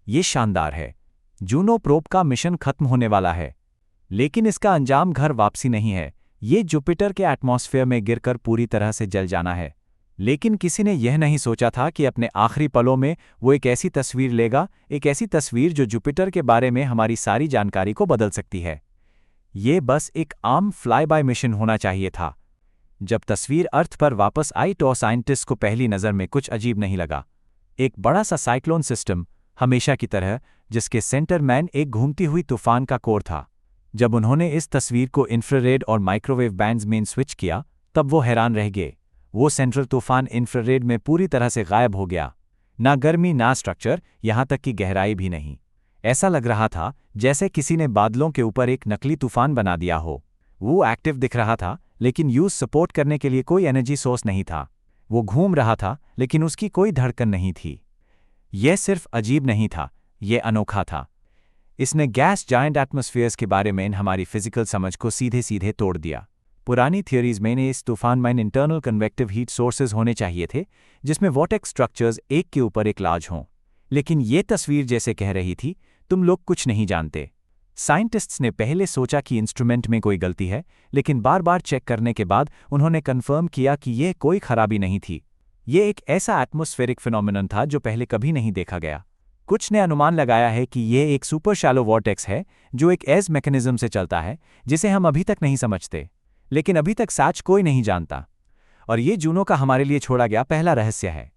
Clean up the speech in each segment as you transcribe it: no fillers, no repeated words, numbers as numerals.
ये शानदार है। जूनो प्रोब का मिशन खत्म होने वाला है, लेकिन इसका अंजाम घर वापसी नहीं है। ये जुपिटर के एटमॉस्फेयर में गिरकर पूरी तरह से जल जाना है। लेकिन किसी ने यह नहीं सोचा था कि अपने आखिरी पलों में वो एक ऐसी तस्वीर लेगा, एक ऐसी तस्वीर जो जुपिटर के बारे में हमारी सारी जानकारी को बदल सकती है। ये बस एक आम फ्लाई बाय मिशन होना चाहिए था। जब तस्वीर अर्थ पर वापस आई तो साइंटिस्ट को पहली नज़र में कुछ अजीब नहीं लगा। एक बड़ा सा साइक्लोन सिस्टम, हमेशा की तरह, जिसके सेंटर मैन एक घूमती हुई तूफान का कोर था। जब उन्होंने इस तस्वीर को इंफ्रारेड और माइक्रोवेव बैंड्स में स्विच किया, तब वो हैरान रह गए। वो सेंट्रल तूफान इंफ्रारेड में पूरी तरह से गायब हो गया। ना गर्मी, ना स्ट्रक्चर, यहाँ तक कि गहराई भी नहीं। ऐसा लग रहा था जैसे किसी ने बादलों के ऊपर एक नकली तूफान बना दिया हो। वो एक्टिव दिख रहा था, लेकिन यूज सपोर्ट करने के लिए कोई एनर्जी सोर्स नहीं था। वो घूम रहा था, लेकिन उसकी कोई धड़कन नहीं थी। यह सिर्फ अजीब नहीं था, यह अनोखा था। इसने गैस जायंट एटमॉस्फेयर्स के बारे में हमारी फिजिकल समझ को सीधे सीधे तोड़ दिया। पुरानी थियोरीज में इस तूफान में इंटरनल कन्वेक्टिव हीट सोर्सेज होने चाहिए थे, जिसमें वॉर्टेक्स स्ट्रक्चर्स एक के ऊपर एक लार्ज हों। लेकिन ये तस्वीर जैसे कह रही थी, तुम लोग कुछ नहीं जानते। साइंटिस्ट्स ने पहले सोचा कि इंस्ट्रूमेंट में कोई गलती है, लेकिन बार बार चेक करने के बाद उन्होंने कंफर्म किया कि यह कोई खराबी नहीं थी। ये एक ऐसा एटमॉस्फेरिक फिनोमिनन था जो पहले कभी नहीं देखा गया। कुछ ने अनुमान लगाया है कि यह एक सुपर शैलो वॉर्टेक्स है जो एक ऐज मैकेनिज्म से चलता है जिसे हम अभी तक नहीं समझते। लेकिन अभी तक सच कोई नहीं जानता, और ये जूनो का हमारे लिए छोड़ा गया पहला रहस्य है।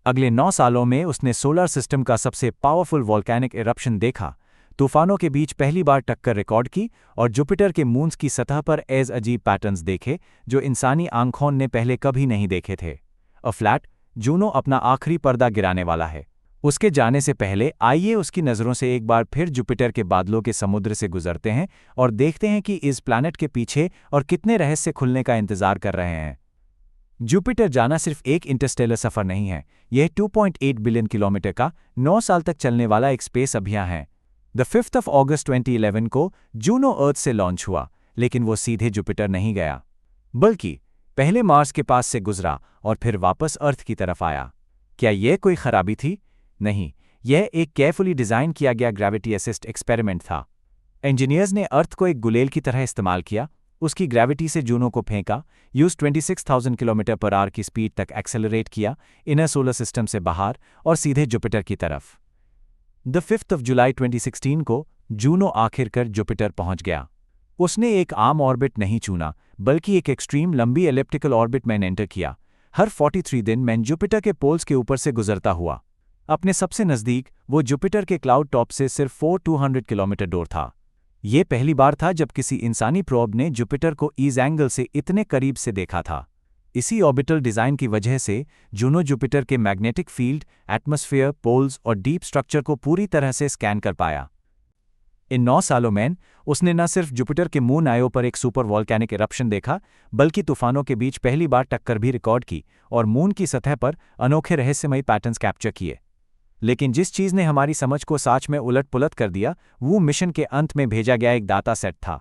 अगले 9 सालों में उसने सोलर सिस्टम का सबसे पावरफुल वॉल्केनिक इरप्शन देखा, तूफानों के बीच पहली बार टक्कर रिकॉर्ड की, और जुपिटर के मून्स की सतह पर ऐज अजीब पैटर्न्स देखे जो इंसानी आंखों ने पहले कभी नहीं देखे थे। फ्लैट जूनो अपना आखिरी पर्दा गिराने वाला है। उसके जाने से पहले आइए उसकी नज़रों से एक बार फिर जुपिटर के बादलों के समुद्र से गुजरते हैं और देखते हैं कि इस प्लैनेट के पीछे और कितने रहस्य खुलने का इंतजार कर रहे हैं। जुपिटर जाना सिर्फ एक इंटरस्टेलर सफ़र नहीं है, यह 2.8 बिलियन किलोमीटर का 9 साल तक चलने वाला एक स्पेस अभियान है। 5 अगस्त 2011 को जूनो अर्थ से लॉन्च हुआ, लेकिन वो सीधे जुपिटर नहीं गया, बल्कि पहले मार्स के पास से गुजरा और फिर वापस अर्थ की तरफ आया। क्या यह कोई खराबी थी? नहीं, यह एक केयरफुली डिज़ाइन किया गया ग्रेविटी असिस्ट एक्सपेरिमेंट था। इंजीनियर्स ने अर्थ को एक गुलेल की तरह इस्तेमाल किया, उसकी ग्रेविटी से जूनो को फेंका, 26,000 किलोमीटर पर आवर की स्पीड तक एक्सेलरेट किया, इनर सोलर सिस्टम से बाहर और सीधे जुपिटर की तरफ। 5 जुलाई 2016 को जूनो आखिरकार जुपिटर पहुंच गया। उसने एक आम ऑर्बिट नहीं चुना, बल्कि एक एक्सट्रीम लंबी एलिप्टिकल ऑर्बिट में एंटर किया। हर 43 दिन में जुपिटर के पोल्स के ऊपर से गुजरता हुआ। अपने सबसे नज़दीक वो जुपिटर के क्लाउड टॉप से सिर्फ 4,200 किलोमीटर दूर था। ये पहली बार था जब किसी इंसानी प्रोब ने जुपिटर को ईज एंगल से इतने करीब से देखा था। इसी ऑर्बिटल डिज़ाइन की वजह से जूनो जुपिटर के मैग्नेटिक फील्ड, एटमॉस्फेयर, पोल्स और डीप स्ट्रक्चर को पूरी तरह से स्कैन कर पाया। इन 9 सालों में उसने न सिर्फ जुपिटर के मून आयो पर एक सुपर वॉल्केनिक इरप्शन देखा, बल्कि तूफानों के बीच पहली बार टक्कर भी रिकॉर्ड की और मून की सतह पर अनोखे रहस्यमयी पैटर्न्स कैप्चर किए। लेकिन जिस चीज़ ने हमारी समझ को सच में उलट पुलट कर दिया, वो मिशन के अंत में भेजा गया एक डाटा सेट था।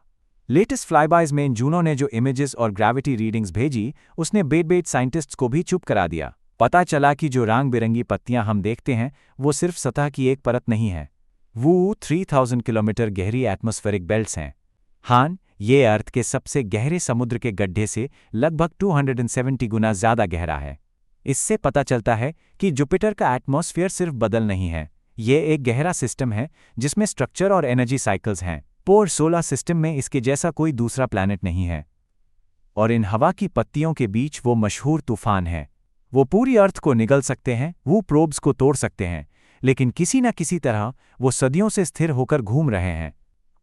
लेटेस्ट फ्लाईबाइज में जूनो ने जो इमेजेस और ग्रेविटी रीडिंग्स भेजी, उसने बेट साइंटिस्ट्स को भी चुप करा दिया। पता चला कि जो रंग बिरंगी पत्तियां हम देखते हैं, वो सिर्फ सतह की एक परत नहीं है, वो 3000 किलोमीटर गहरी एटमॉस्फेरिक बेल्ट्स हैं। हाँ, ये अर्थ के सबसे गहरे समुद्र के गड्ढे से लगभग 270 गुना ज़्यादा गहरा है। इससे पता चलता है कि जुपिटर का एटमॉस्फेयर सिर्फ बदल नहीं है, ये एक गहरा सिस्टम है जिसमें स्ट्रक्चर और एनर्जी साइकिल्स हैं। पूरे सोलर सिस्टम में इसके जैसा कोई दूसरा प्लैनेट नहीं है। और इन हवा की पत्तियों के बीच वो मशहूर तूफान है। वो पूरी अर्थ को निगल सकते हैं, वो प्रोब्स को तोड़ सकते हैं, लेकिन किसी न किसी तरह वो सदियों से स्थिर होकर घूम रहे हैं।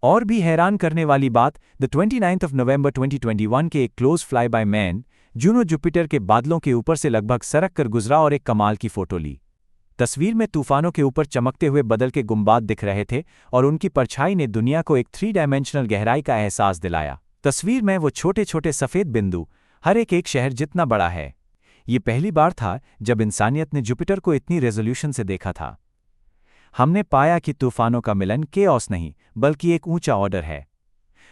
और भी हैरान करने वाली बात, 29 नवंबर 2021 के एक close fly by man Juno Jupiter के बादलों के ऊपर से लगभग सरक कर गुजरा और एक कमाल की फोटो ली। तस्वीर में तूफानों के ऊपर चमकते हुए बदल के गुंबाद दिख रहे थे और उनकी परछाई ने दुनिया को एक 3 डायमेंशनल गहराई का एहसास दिलाया। तस्वीर में वो छोटे छोटे सफ़ेद बिंदु, हर एक शहर जितना बड़ा है। ये पहली बार था जब इंसानियत ने जुपिटर को इतनी रेजोल्यूशन से देखा था। हमने पाया कि तूफानों का मिलन केओस नहीं, बल्कि एक ऊंचा ऑर्डर है।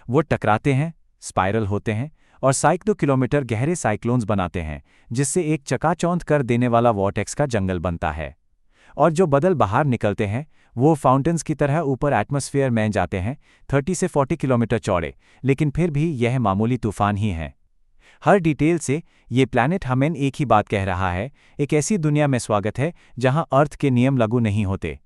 वो टकराते हैं, स्पाइरल होते हैं और सैकड़ों किलोमीटर गहरे साइक्लोन्स बनाते हैं, जिससे एक चकाचौंध कर देने वाला वॉर्टेक्स का जंगल बनता है। और जो बदल बाहर निकलते हैं, वो फाउंटेन्स की तरह ऊपर एटमॉस्फेयर में जाते हैं, 30 से 40 किलोमीटर चौड़े, लेकिन फिर भी यह मामूली तूफान ही है। हर डिटेल से ये प्लैनेट हमें एक ही बात कह रहा है, एक ऐसी दुनिया में स्वागत है जहां अर्थ के नियम लागू नहीं होते।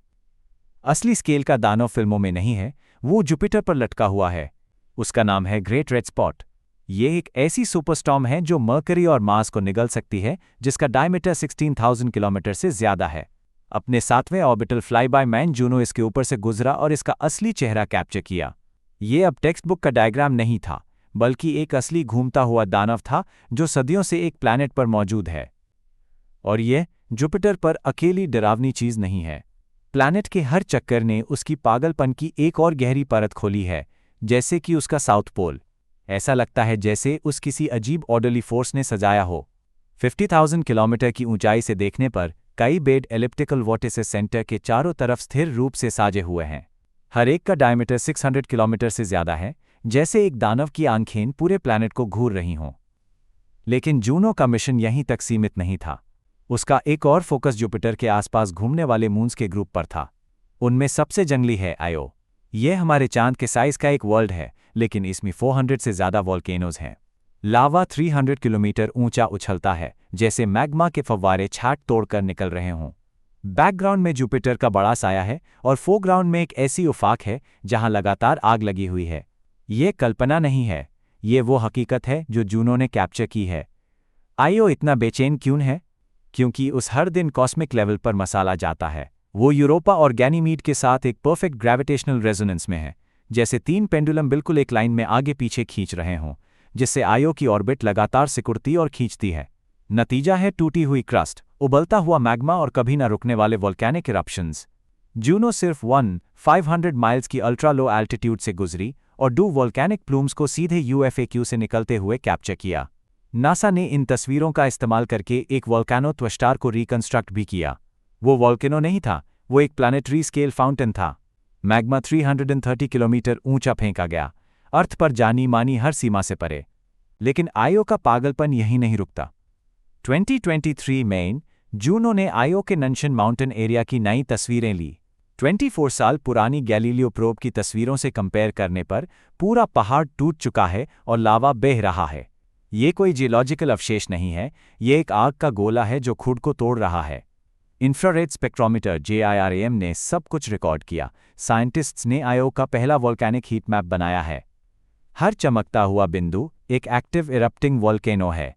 असली स्केल का दानव फिल्मों में नहीं है, वो जुपिटर पर लटका हुआ है। उसका नाम है ग्रेट रेड स्पॉट। ये एक ऐसी सुपरस्टॉर्म है जो मर्करी और मार्स को निगल सकती है, जिसका डायमीटर 16,000 किलोमीटर से ज्यादा है। अपने 7वें ऑर्बिटल फ्लाईबाय मैन जूनो इसके ऊपर से गुजरा और इसका असली चेहरा कैप्चर किया। ये अब टेक्स्ट बुक का डायग्राम नहीं था, बल्कि एक असली घूमता हुआ दानव था जो सदियों से एक प्लैनेट पर मौजूद है। और यह जुपिटर पर अकेली डरावनी चीज नहीं है। प्लैनेट के हर चक्कर ने उसकी पागलपन की एक और गहरी परत खोली है, जैसे कि उसका साउथ पोल। ऐसा लगता है जैसे उस किसी अजीब ऑर्डरली फोर्स ने सजाया हो। 50,000 किलोमीटर की ऊंचाई से देखने पर कई बेड एलिप्टिकल वोर्टिसेस सेंटर के चारों तरफ स्थिर रूप से साजे हुए हैं। हर एक का डायमीटर 600 किलोमीटर से ज्यादा है, जैसे एक दानव की आंखें पूरे प्लैनेट को घूर रही हों। लेकिन जूनो का मिशन यहीं तक सीमित नहीं था। उसका एक और फोकस जुपिटर के आसपास घूमने वाले मून्स के ग्रुप पर था। उनमें सबसे जंगली है आयो। यह हमारे चांद के साइज का एक वर्ल्ड है, लेकिन इसमें 400 से ज्यादा वॉल्केनोज हैं। लावा 300 किलोमीटर ऊंचा उछलता है, जैसे मैग्मा के फव्वारे छाट तोड़कर निकल रहे हों। बैकग्राउंड में जुपिटर का बड़ा साया है और फोरग्राउंड में एक ऐसी उफाक है जहां लगातार आग लगी हुई है। ये कल्पना नहीं है, ये वो हकीकत है जो जूनो ने कैप्चर की है। आयो इतना बेचैन क्यों है? क्योंकि उस हर दिन कॉस्मिक लेवल पर मसाला जाता है। वो यूरोपा और गैनीमीड के साथ एक परफेक्ट ग्रेविटेशनल रेजोनेंस में है, जैसे 3 पेंडुलम बिल्कुल एक लाइन में आगे पीछे खींच रहे हों, जिससे आयो की ऑर्बिट लगातार सिकुड़ती और खींचती है। नतीजा है टूटी हुई क्रस्ट, उबलता हुआ मैग्मा और कभी न रुकने वाले वोल्केनिक इरप्शंस। जूनो सिर्फ 500 माइल्स की अल्ट्रा लो एल्टीट्यूड से गुजरी और 2 वोल्केनिक प्लूम्स को सीधे यूएफएक्यू से निकलते हुए कैप्चर किया। नासा ने इन तस्वीरों का इस्तेमाल करके एक वोल्केनो त्वस्टार को रिकंस्ट्रक्ट भी किया। वो वोल्केनो नहीं था, वो एक प्लानिटरी स्केल फाउंटेन था। मैग्मा 330 किलोमीटर ऊंचा फेंका गया, अर्थ पर जानी मानी हर सीमा से परे। लेकिन आयो का पागलपन यहीं नहीं रुकता। 2023 में जूनो ने आयो के नंशन माउंटेन एरिया की नई तस्वीरें ली। 24 साल पुरानी गैलीलियो प्रोब की तस्वीरों से कंपेयर करने पर पूरा पहाड़ टूट चुका है और लावा बह रहा है। ये कोई जियोलॉजिकल अवशेष नहीं है, ये एक आग का गोला है जो खुद को तोड़ रहा है। इंफ्रारेड स्पेक्ट्रोमीटर JIRAM ने सब कुछ रिकॉर्ड किया। साइंटिस्ट्स ने आयो का पहला वोल्केनिक हीट मैप बनाया है। हर चमकता हुआ बिंदु एक एक्टिव इरप्टिंग वोल्केनो है।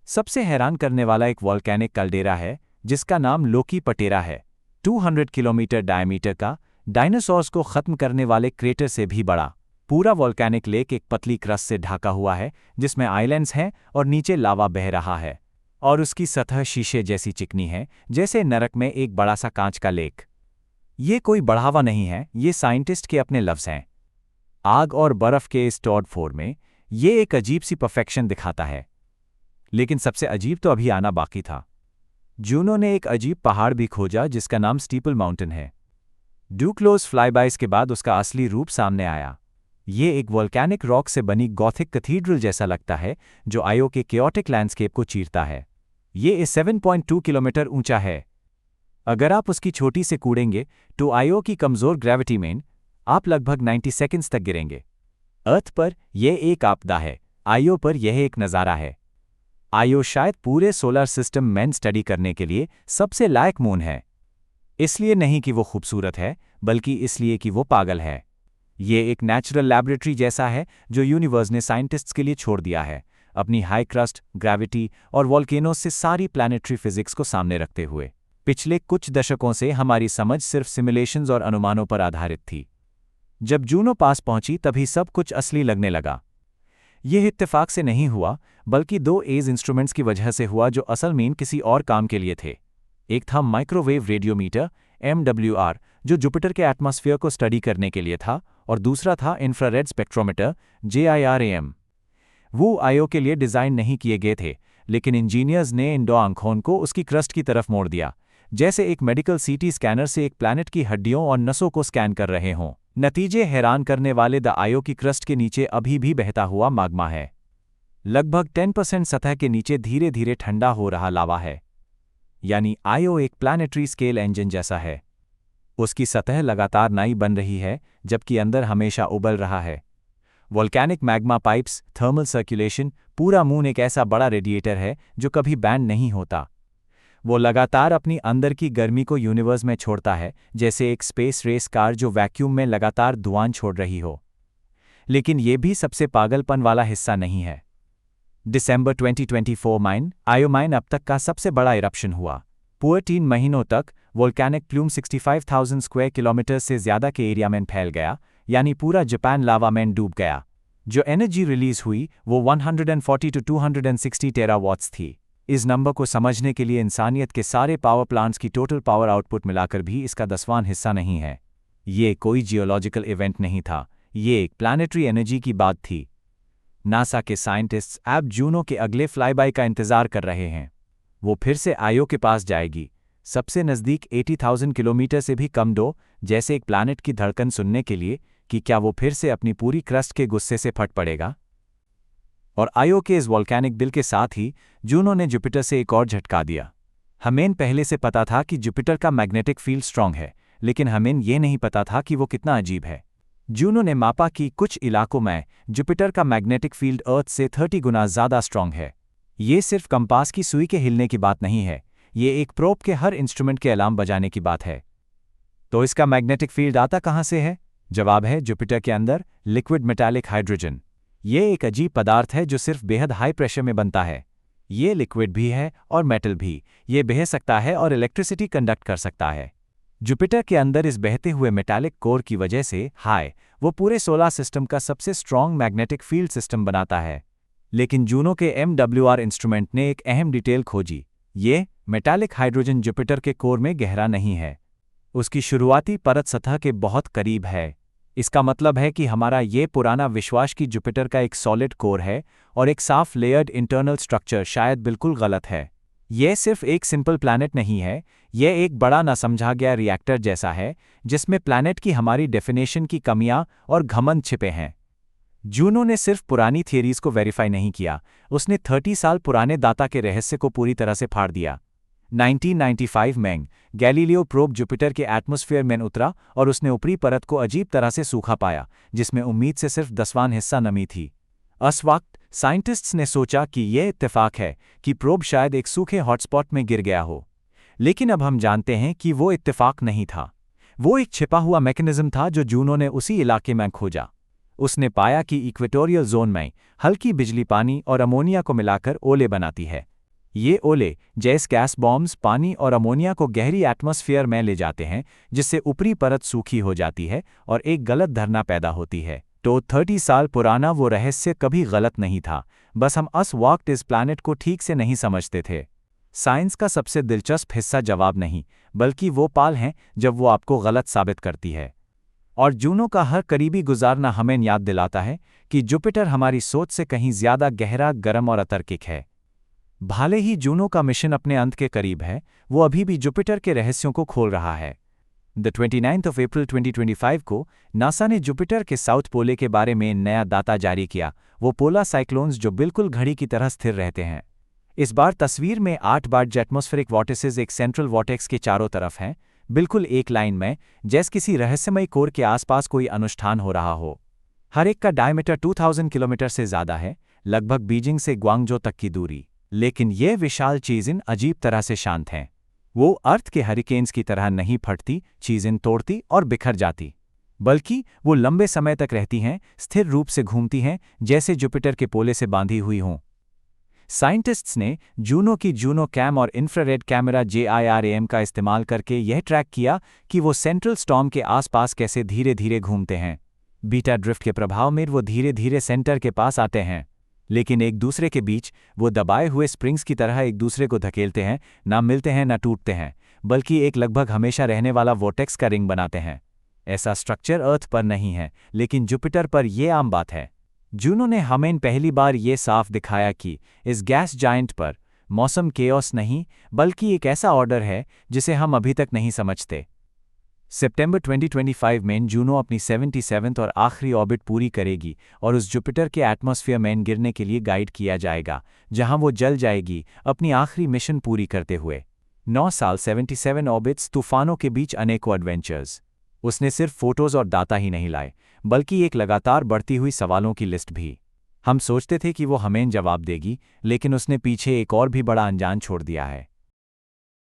सबसे हैरान करने वाला एक वोल्केनिक कैल्डेरा है जिसका नाम लोकी पटेरा है। 200 किलोमीटर डायमीटर का, डायनासोर्स को खत्म करने वाले क्रेटर से भी बड़ा। पूरा वोल्केनिक लेक एक पतली क्रस्ट से ढका हुआ है, जिसमें आइलैंड्स हैं और नीचे लावा बह रहा है। और उसकी सतह शीशे जैसी चिकनी है, जैसे नरक में एक बड़ा सा कांच का लेक। ये कोई बढ़ावा नहीं है, ये साइंटिस्ट के अपने लफ्ज़ हैं। आग और बर्फ के इस टॉड फोर में ये एक अजीब सी परफेक्शन दिखाता है। लेकिन सबसे अजीब तो अभी आना बाकी था। जूनो ने एक अजीब पहाड़ भी खोजा जिसका नाम स्टीपल माउंटेन है। डूक्लोज फ्लाईबाइज के बाद उसका असली रूप सामने आया। ये एक वोल्केनिक रॉक से बनी गॉथिक कैथीड्रल जैसा लगता है जो आयो के केओटिक लैंडस्केप को चीरता है। ये 7.2 किलोमीटर ऊंचा है। अगर आप उसकी छोटी से कूदेंगे तो आयो की कमजोर ग्रेविटी में आप लगभग 90 सेकंड्स तक गिरेंगे। अर्थ पर यह एक आपदा है, आयो पर यह एक नज़ारा है। आयो शायद पूरे सोलर सिस्टम में स्टडी करने के लिए सबसे लायक मून है। इसलिए नहीं कि वो खूबसूरत है, बल्कि इसलिए कि वो पागल है। ये एक नेचुरल लैबोरेटरी जैसा है जो यूनिवर्स ने साइंटिस्ट्स के लिए छोड़ दिया है, अपनी हाई क्रस्ट, ग्रेविटी और वॉल्केनोज से सारी प्लैनेटरी फिजिक्स को सामने रखते हुए। पिछले कुछ दशकों से हमारी समझ सिर्फ सिमुलेशंस और अनुमानों पर आधारित थी। जब जूनो पास पहुंची तभी सब कुछ असली लगने लगा। यह इत्तेफाक से नहीं हुआ, बल्कि 2 एज इंस्ट्रूमेंट्स की वजह से हुआ जो असल में किसी और काम के लिए थे। एक था माइक्रोवेव रेडियोमीटर MWR, जो जुपिटर के एटमॉस्फेयर को स्टडी करने के लिए था, और दूसरा था इंफ्रारेड स्पेक्ट्रोमीटर JIRAM। वो आयो के लिए डिज़ाइन नहीं किए गए थे, लेकिन इंजीनियर्स ने इन 2 आंखों को उसकी क्रस्ट की तरफ मोड़ दिया, जैसे एक मेडिकल CT स्कैनर से एक प्लैनेट की हड्डियों और नसों को स्कैन कर रहे हों। नतीजे हैरान करने वाले। द आयो की क्रस्ट के नीचे अभी भी बहता हुआ मैग्मा है। लगभग 10% सतह के नीचे धीरे धीरे ठंडा हो रहा लावा है। यानी आयो एक प्लैनेटरी स्केल इंजन जैसा है। उसकी सतह लगातार नई बन रही है, जबकि अंदर हमेशा उबल रहा है। Volcanic magma pipes, thermal circulation, पूरा मून एक ऐसा बड़ा रेडिएटर है जो कभी बैंड नहीं होता। वो लगातार अपनी अंदर की गर्मी को यूनिवर्स में छोड़ता है, जैसे एक स्पेस रेस कार जो वैक्यूम में लगातार धुआं छोड़ रही हो। लेकिन ये भी सबसे पागलपन वाला हिस्सा नहीं है। दिसंबर 2024 आयोमाइन अब तक का सबसे बड़ा इरप्शन हुआ। पूरे 3 महीनों तक वोल्केनिक प्लूम 65,000 स्क्वायर किलोमीटर से ज़्यादा के एरिया में फैल गया, यानी पूरा जापान लावा में डूब गया। जो एनर्जी रिलीज हुई वो 140 to 260 टेरावाट्स थी। इस नंबर को समझने के लिए इंसानियत के सारे पावर प्लांट्स की टोटल पावर आउटपुट मिलाकर भी इसका 10वां हिस्सा नहीं है। ये कोई जियोलॉजिकल इवेंट नहीं था, ये एक प्लानिटरी एनर्जी की बात थी। नासा के साइंटिस्ट्स अब जूनो के अगले फ्लाईबाय का इंतजार कर रहे हैं। वो फिर से आयो के पास जाएगी, सबसे नज़दीक 80,000 किलोमीटर से भी कम दो, जैसे एक प्लैनेट की धड़कन सुनने के लिए कि क्या वो फिर से अपनी पूरी क्रस्ट के गुस्से से फट पड़ेगा। और आयो के इस वॉल्केनिक बिल के साथ ही जूनो ने जुपिटर से एक और झटका दिया। हमें पहले से पता था कि जुपिटर का मैग्नेटिक फील्ड स्ट्रांग है, लेकिन हमें ये नहीं पता था कि वो कितना अजीब है। जूनो ने मापा कि कुछ इलाकों में जुपिटर का मैग्नेटिक फील्ड अर्थ से 30 गुना ज़्यादा स्ट्रांग है। ये सिर्फ कंपास की सुई के हिलने की बात नहीं है, ये एक प्रोब के हर इंस्ट्रूमेंट के अलार्म बजाने की बात है। तो इसका मैग्नेटिक फील्ड आता कहाँ से है? जवाब है जुपिटर के अंदर लिक्विड मेटालिक हाइड्रोजन। ये एक अजीब पदार्थ है जो सिर्फ बेहद हाई प्रेशर में बनता है। ये लिक्विड भी है और मेटल भी। ये बह सकता है और इलेक्ट्रिसिटी कंडक्ट कर सकता है। जुपिटर के अंदर इस बहते हुए मेटालिक कोर की वजह से वो पूरे सोलर सिस्टम का सबसे स्ट्रॉन्ग मैग्नेटिक फील्ड सिस्टम बनाता है। लेकिन जूनो के MWR इंस्ट्रूमेंट ने एक अहम डिटेल खोजी। ये मेटालिक हाइड्रोजन जुपिटर के कोर में गहरा नहीं है, उसकी शुरुआती परत सतह के बहुत करीब है। इसका मतलब है कि हमारा ये पुराना विश्वास कि जुपिटर का एक सॉलिड कोर है और एक साफ लेयर्ड इंटरनल स्ट्रक्चर शायद बिल्कुल गलत है। यह सिर्फ एक सिंपल प्लैनेट नहीं है, यह एक बड़ा ना समझा गया रिएक्टर जैसा है जिसमें प्लैनेट की हमारी डेफिनेशन की कमियां और घमंड छिपे हैं। जूनो ने सिर्फ पुरानी थियरीज को वेरीफाई नहीं किया, उसने 30 साल पुराने दाता के रहस्य को पूरी तरह से फाड़ दिया। 1995 में गैलीलियो प्रोब जुपिटर के एटमॉस्फेयर में उतरा और उसने ऊपरी परत को अजीब तरह से सूखा पाया, जिसमें उम्मीद से सिर्फ 10वां हिस्सा नमी थी। उस वक्त साइंटिस्ट्स ने सोचा कि यह इत्तेफाक है कि प्रोब शायद एक सूखे हॉटस्पॉट में गिर गया हो। लेकिन अब हम जानते हैं कि वो इत्तेफाक नहीं था, वो एक छिपा हुआ मैकेनिज्म था जो जूनो ने उसी इलाके में खोजा। उसने पाया कि इक्वेटोरियल जोन में हल्की बिजली पानी और अमोनिया को मिलाकर ओले बनाती है। ये ओले जैसे गैस बॉम्ब्स पानी और अमोनिया को गहरी एटमॉस्फेयर में ले जाते हैं, जिससे ऊपरी परत सूखी हो जाती है और एक गलत धारणा पैदा होती है। तो 30 साल पुराना वो रहस्य कभी गलत नहीं था, बस हम उस वक्त इस प्लैनेट को ठीक से नहीं समझते थे। साइंस का सबसे दिलचस्प हिस्सा जवाब नहीं, बल्कि वो पाल हैं जब वो आपको गलत साबित करती है। और जूनो का हर करीबी गुजारना हमें याद दिलाता है कि जुपिटर हमारी सोच से कहीं ज़्यादा गहरा, गर्म और अतार्किक है। भले ही जूनो का मिशन अपने अंत के करीब है, वो अभी भी जुपिटर के रहस्यों को खोल रहा है। 29 अप्रैल 2025 को नासा ने जुपिटर के साउथ पोले के बारे में नया डाटा जारी किया, वो पोलर साइक्लोन्स जो बिल्कुल घड़ी की तरह स्थिर रहते हैं। इस बार तस्वीर में 8 बार एटमॉस्फेरिक वॉर्टिसेस एक सेंट्रल वॉर्टेक्स के चारों तरफ हैं, बिल्कुल एक लाइन में, जैसे किसी रहस्यमयी कोर के आसपास कोई अनुष्ठान हो रहा हो। हर एक का डायमीटर 2000 किलोमीटर से ज़्यादा है, लगभग बीजिंग से ग्वांगजो तक की दूरी। लेकिन ये विशाल चीज़ें अजीब तरह से शांत हैं। वो अर्थ के हरिकेन्स की तरह नहीं फटती, चीज़ें तोड़ती और बिखर जाती, बल्कि वो लंबे समय तक रहती हैं, स्थिर रूप से घूमती हैं, जैसे जुपिटर के पोले से बांधी हुई हों। साइंटिस्ट्स ने जूनो की जूनो कैम और इंफ्रारेड कैमरा JIRAM का इस्तेमाल करके यह ट्रैक किया कि वो सेंट्रल स्टॉर्म के आसपास कैसे धीरे धीरे घूमते हैं। बीटा ड्रिफ्ट के प्रभाव में वो धीरे धीरे सेंटर के पास आते हैं, लेकिन एक दूसरे के बीच वो दबाए हुए स्प्रिंग्स की तरह एक दूसरे को धकेलते हैं, ना मिलते हैं ना टूटते हैं, बल्कि एक लगभग हमेशा रहने वाला वोर्टेक्स का रिंग बनाते हैं। ऐसा स्ट्रक्चर अर्थ पर नहीं है, लेकिन जुपिटर पर यह आम बात है। जूनो ने हमें पहली बार ये साफ दिखाया कि इस गैस जायंट पर मौसम केओस नहीं, बल्कि एक ऐसा ऑर्डर है जिसे हम अभी तक नहीं समझते। सितंबर 2025 में जूनो अपनी 77th और आखिरी ऑर्बिट पूरी करेगी और उस जुपिटर के एटमॉस्फेयर में गिरने के लिए गाइड किया जाएगा, जहां वो जल जाएगी अपनी आखिरी मिशन पूरी करते हुए। 9 साल 77 ऑर्बिट्स तूफानों के बीच अनेकों एडवेंचर्स। उसने सिर्फ फोटोज और डाटा ही नहीं लाए, बल्कि एक लगातार बढ़ती हुई सवालों की लिस्ट भी। हम सोचते थे कि वो हमें जवाब देगी, लेकिन उसने पीछे एक और भी बड़ा अनजान छोड़ दिया है।